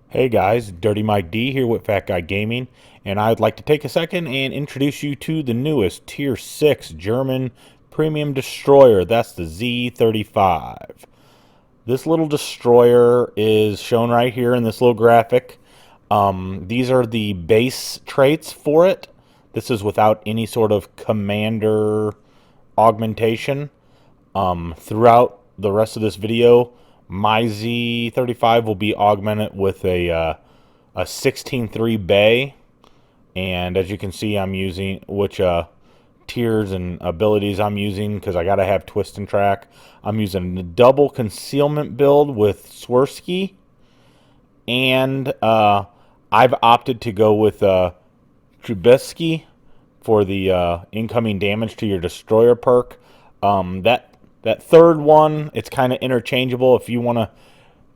Hey guys, Dirty Mike D here with Fat Guy Gaming, and I'd like to take a second and introduce you to the newest Tier 6 German premium destroyer. That's the Z-35. This little destroyer is shown right here in this little graphic. These are the base traits for it. This is without any sort of commander augmentation. Throughout the rest of this video, my Z-35 will be augmented with a 16.3 bay, and as you can see, I'm using which tiers and abilities I'm using because I gotta have twist and track. I'm using the double concealment build with Swirsky, and I've opted to go with Trubisky for the incoming damage to your destroyer perk. That third one, it's kind of interchangeable. If you want to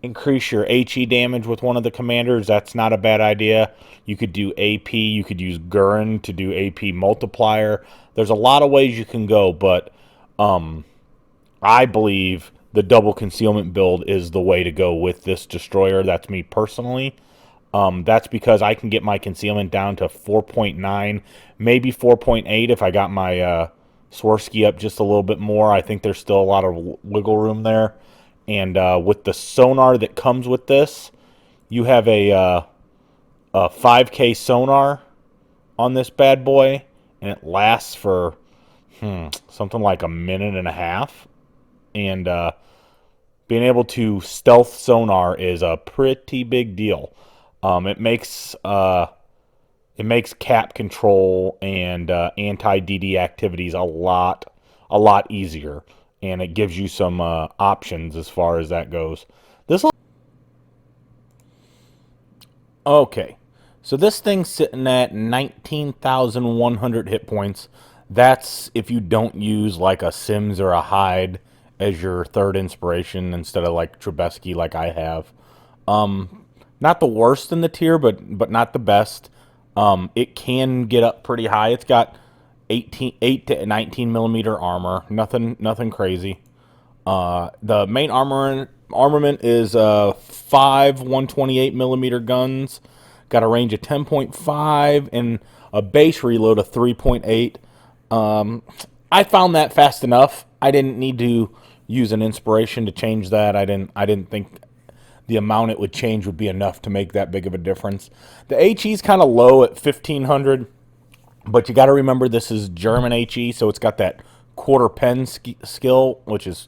increase your HE damage with one of the commanders, that's not a bad idea. You could do AP, you could use Gurren to do AP multiplier. There's a lot of ways you can go, but I believe the double concealment build is the way to go with this destroyer. That's me personally. That's because I can get my concealment down to 4.9, maybe 4.8 if I got my Swirsky up just a little bit more. I think there's still a lot of wiggle room there. And with the sonar that comes with this, you have a 5K sonar on this bad boy, and it lasts for something like a minute and a half. And being able to stealth sonar is a pretty big deal. It makes cap control and anti-DD activities a lot easier, and it gives you some options as far as that goes. Okay, so this thing's sitting at 19,100 hit points. That's if you don't use like a Sims or a Hyde as your third inspiration instead of like Trubisky like I have. Not the worst in the tier, but not the best. It can get up pretty high. It's got 8 to 19 millimeter armor. Nothing crazy. The main armament is 128 millimeter guns. Got a range of 10.5 and a base reload of 3.8. I found that fast enough. I didn't need to use an inspiration to change that. I didn't think the amount it would change would be enough to make that big of a difference. The HE is kind of low at 1500, but you got to remember this is German HE, so it's got that quarter pen skill, which is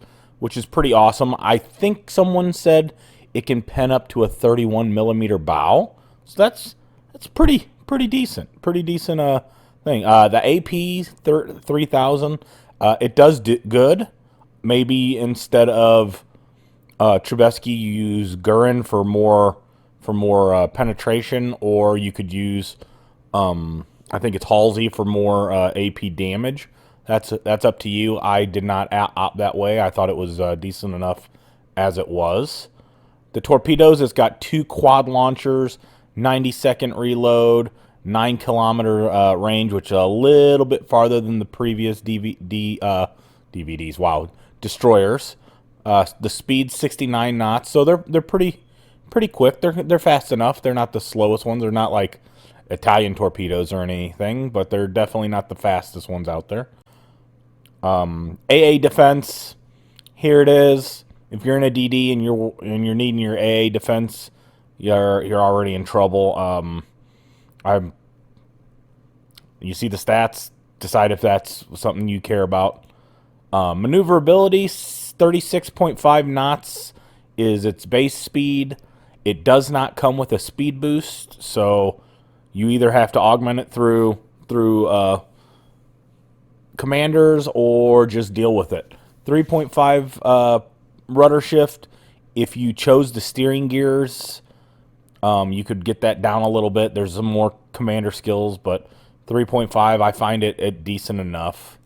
pretty awesome. I think someone said it can pen up to a 31 millimeter bow, so that's pretty decent. Thing. The AP 3000, it does good. Maybe instead of Trubisky, you use Gurren for more penetration, or you could use I think it's Halsey for more AP damage. That's up to you. I did not opt that way. I thought it was decent enough as it was. The torpedoes, it's got 2 quad launchers, 90-second reload, 9-kilometer range, which is a little bit farther than the previous DVDs. Wow, destroyers. The speed's 69 knots, so they're pretty quick. They're fast enough. They're not the slowest ones. They're not like Italian torpedoes or anything, but they're definitely not the fastest ones out there. AA defense, here it is. If you're in a DD and you're needing your AA defense, you're already in trouble. You see the stats, decide if that's something you care about. Maneuverability, 36.5 knots is its base speed. It does not come with a speed boost, so you either have to augment it through commanders or just deal with it. 3.5 rudder shift. If you chose the steering gears, you could get that down a little bit. There's some more commander skills, but 3.5, I find it decent enough.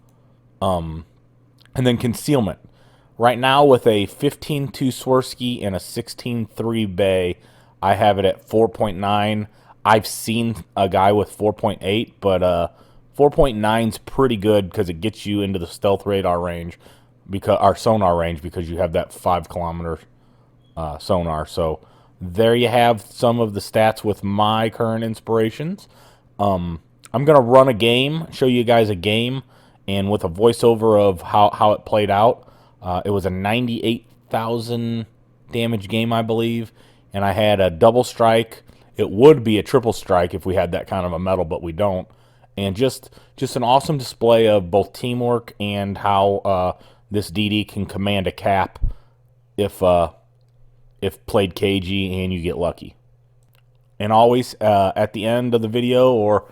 And then concealment. Right now with a 15.2 Swirsky and a 16.3 bay, I have it at 4.9. I've seen a guy with 4.8, but 4.9 is pretty good because it gets you into the stealth radar range, because our sonar range, because you have that 5 kilometer sonar. So there you have some of the stats with my current inspirations. I'm going to run a game, show you guys a game, and with a voiceover of how it played out. It was a 98,000 damage game, I believe, and I had a double strike. It would be a triple strike if we had that kind of a medal, but we don't. And just an awesome display of both teamwork and how this DD can command a cap if played cagey and you get lucky. And always at the end of the video, or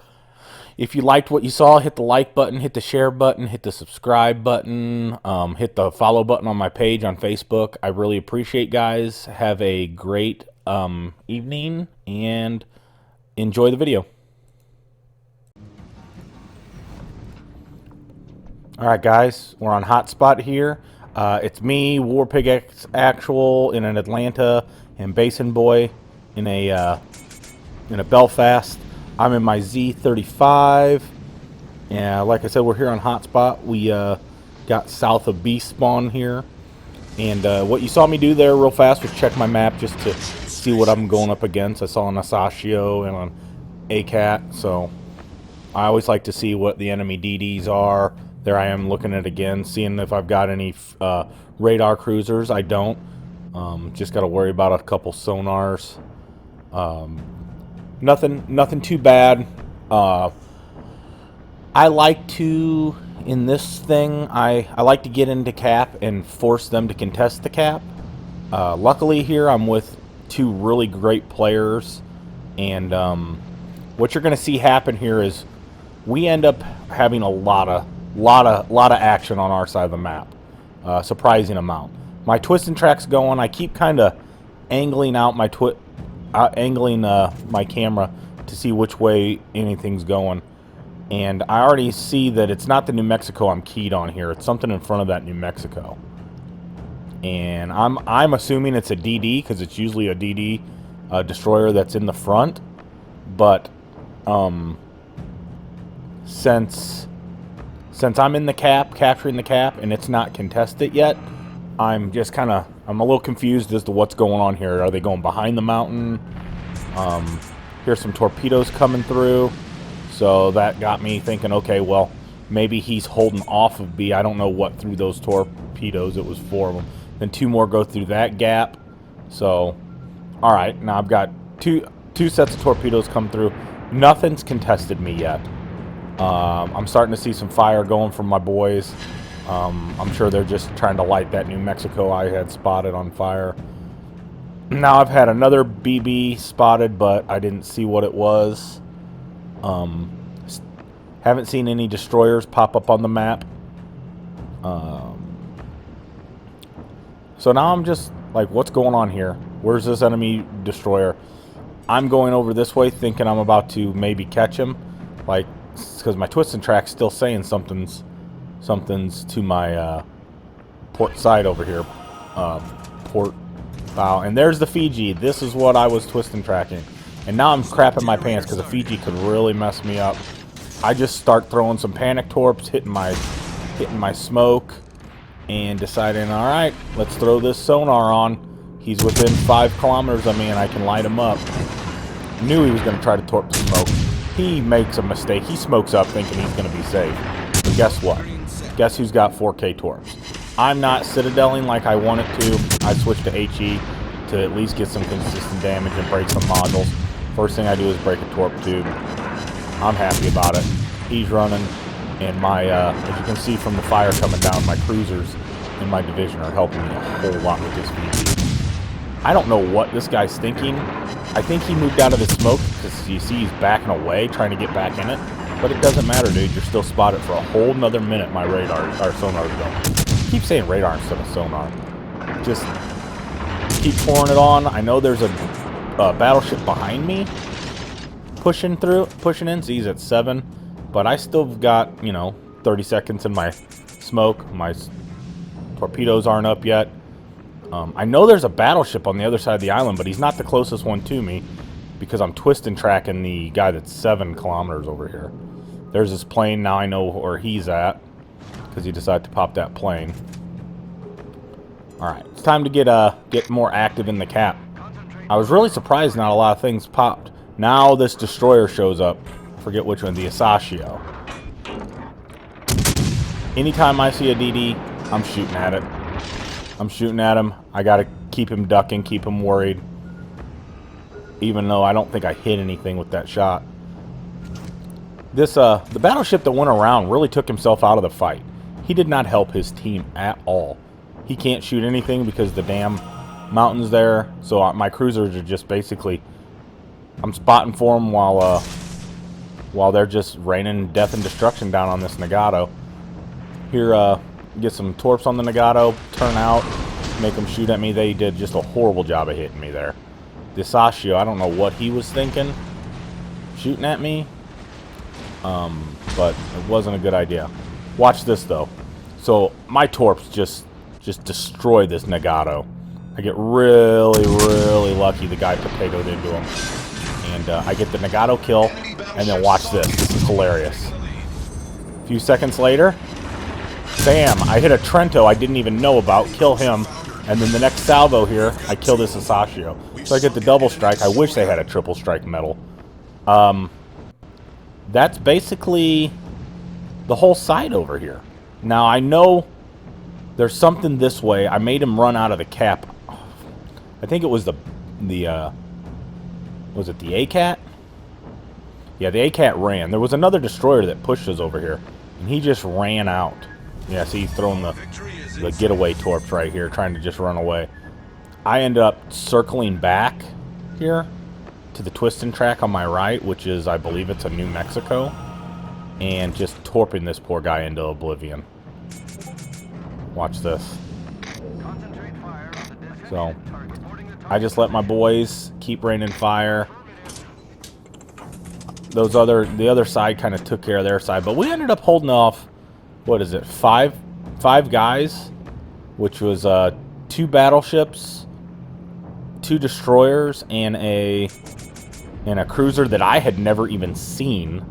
if you liked what you saw, hit the like button, hit the share button, hit the subscribe button, hit the follow button on my page on Facebook. I really appreciate, guys. Have a great evening and enjoy the video. All right, guys, we're on Hotspot here. It's me, Warpig X Actual, in an Atlanta, and Basin Boy in a Belfast. I'm in my Z-35. Yeah, like I said, we're here on Hotspot. We got south of Beast Spawn here. And what you saw me do there real fast was check my map just to see what I'm going up against. I saw an Asashio and an ACAT, so I always like to see what the enemy DDs are. There I am looking at it again, seeing if I've got any radar cruisers. I don't. Just got to worry about a couple sonars. Nothing too bad. I like to, in this thing, I like to get into cap and force them to contest the cap. Luckily here I'm with two really great players, and what you're going to see happen here is we end up having a lot of action on our side of the map. Surprising amount. My twist and track's going. I keep kind of angling out my my camera to see which way anything's going, and I already see that it's not the New Mexico I'm keyed on here. It's something in front of that New Mexico, and I'm assuming it's a DD because it's usually a DD destroyer that's in the front, but since I'm in the cap, capturing the cap, and it's not contested yet, I'm a little confused as to what's going on here. Are they going behind the mountain? Here's some torpedoes coming through, so that got me thinking, okay, well, maybe he's holding off of B. I don't know what through those torpedoes. It was 4 of them. Then 2 more go through that gap. So, all right, now I've got two sets of torpedoes come through. Nothing's contested me yet. I'm starting to see some fire going from my boys. I'm sure they're just trying to light that New Mexico I had spotted on fire. Now I've had another BB spotted, but I didn't see what it was. Haven't seen any destroyers pop up on the map. So now I'm just like, what's going on here? Where's this enemy destroyer? I'm going over this way thinking I'm about to maybe catch him. Like, because my twist and track's still saying something's to my port side over here. Port bow. And there's the Fiji. This is what I was twist and tracking. And now I'm crapping my pants because the Fiji could really mess me up. I just start throwing some panic torps, hitting my smoke, and deciding, all right, let's throw this sonar on. He's within 5 kilometers of me, and I can light him up. Knew he was going to try to torp the smoke. He makes a mistake. He smokes up thinking he's going to be safe. But guess what? Guess who's got 4K torps? I'm not citadeling like I wanted to. I switched to HE to at least get some consistent damage and break some modules. First thing I do is break a torp tube. I'm happy about it. He's running, and my, as you can see from the fire coming down, my cruisers in my division are helping me a whole lot with this VP. I don't know what this guy's thinking. I think he moved out of his smoke because you see he's backing away, trying to get back in it. But it doesn't matter, dude. You're still spotted for a whole nother minute. My radar, our sonar is going. Keep saying radar instead of sonar. Just keep pouring it on. I know there's a battleship behind me pushing in. So he's at 7, but I still got, 30 seconds in my smoke. My torpedoes aren't up yet. I know there's a battleship on the other side of the island, but he's not the closest one to me because I'm twist and tracking the guy that's 7 kilometers over here. There's this plane. Now I know where he's at because he decided to pop that plane. All right, it's time to get more active in the cap. I was really surprised not a lot of things popped. Now this destroyer shows up. I forget which one, the Asashio. Anytime I see a DD, I'm shooting at it. I'm shooting at him. I gotta keep him ducking, keep him worried. Even though I don't think I hit anything with that shot. The battleship that went around really took himself out of the fight. He did not help his team at all. He can't shoot anything because the damn mountain's there. So my cruisers are just basically, I'm spotting for them while they're just raining death and destruction down on this Nagato. Here, get some torps on the Nagato, turn out, make them shoot at me. They did just a horrible job of hitting me there. The Sashio, I don't know what he was thinking, shooting at me, but it wasn't a good idea. Watch this though. So my torps just destroy this Nagato. I get really lucky. The guy potatoed into him, and I get the Nagato kill. And then watch this. This is hilarious. A few seconds later, bam! I hit a Trento I didn't even know about. Kill him. And then the next salvo here, I kill this Asashio. So I get the double strike. I wish they had a triple strike medal. That's basically the whole side over here. Now I know there's something this way. I made him run out of the cap. I think it was was it the ACAT? Yeah, the ACAT ran. There was another destroyer that pushed us over here, and he just ran out. Yeah, see, he's throwing the getaway torps right here, trying to just run away. I ended up circling back here to the twisting track on my right, which is, I believe it's a New Mexico, and just torping this poor guy into oblivion. Watch this. So, I just let my boys keep raining fire. The other side kind of took care of their side, but we ended up holding off, what is it, five guys, which was 2 battleships, 2 destroyers, and a cruiser that I had never even seen,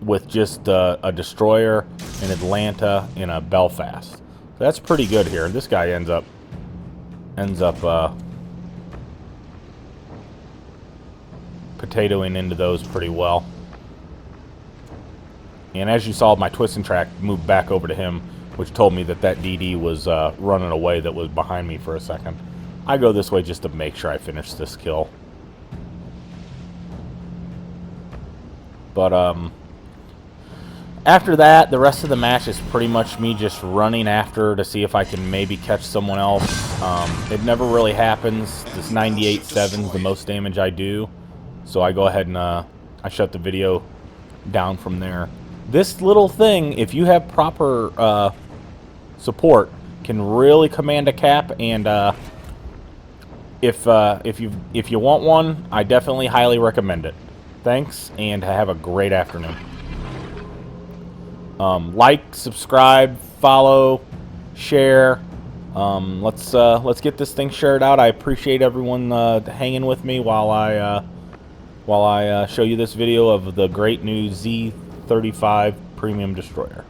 with just a destroyer, an Atlanta, and a Belfast. So that's pretty good here. This guy ends up potatoing into those pretty well. And as you saw, my twisting track moved back over to him, which told me that DD was running away, that was behind me for a second. I go this way just to make sure I finish this kill. But after that, the rest of the match is pretty much me just running after to see if I can maybe catch someone else. It never really happens. This 98.7 is the most damage I do. So I go ahead and I shut the video down from there. This little thing, if you have proper support, can really command a cap. And if you want one, I definitely highly recommend it. Thanks, and have a great afternoon. Like, subscribe, follow, share. Let's get this thing shared out. I appreciate everyone hanging with me while I show you this video of the great new Z-35 premium destroyer.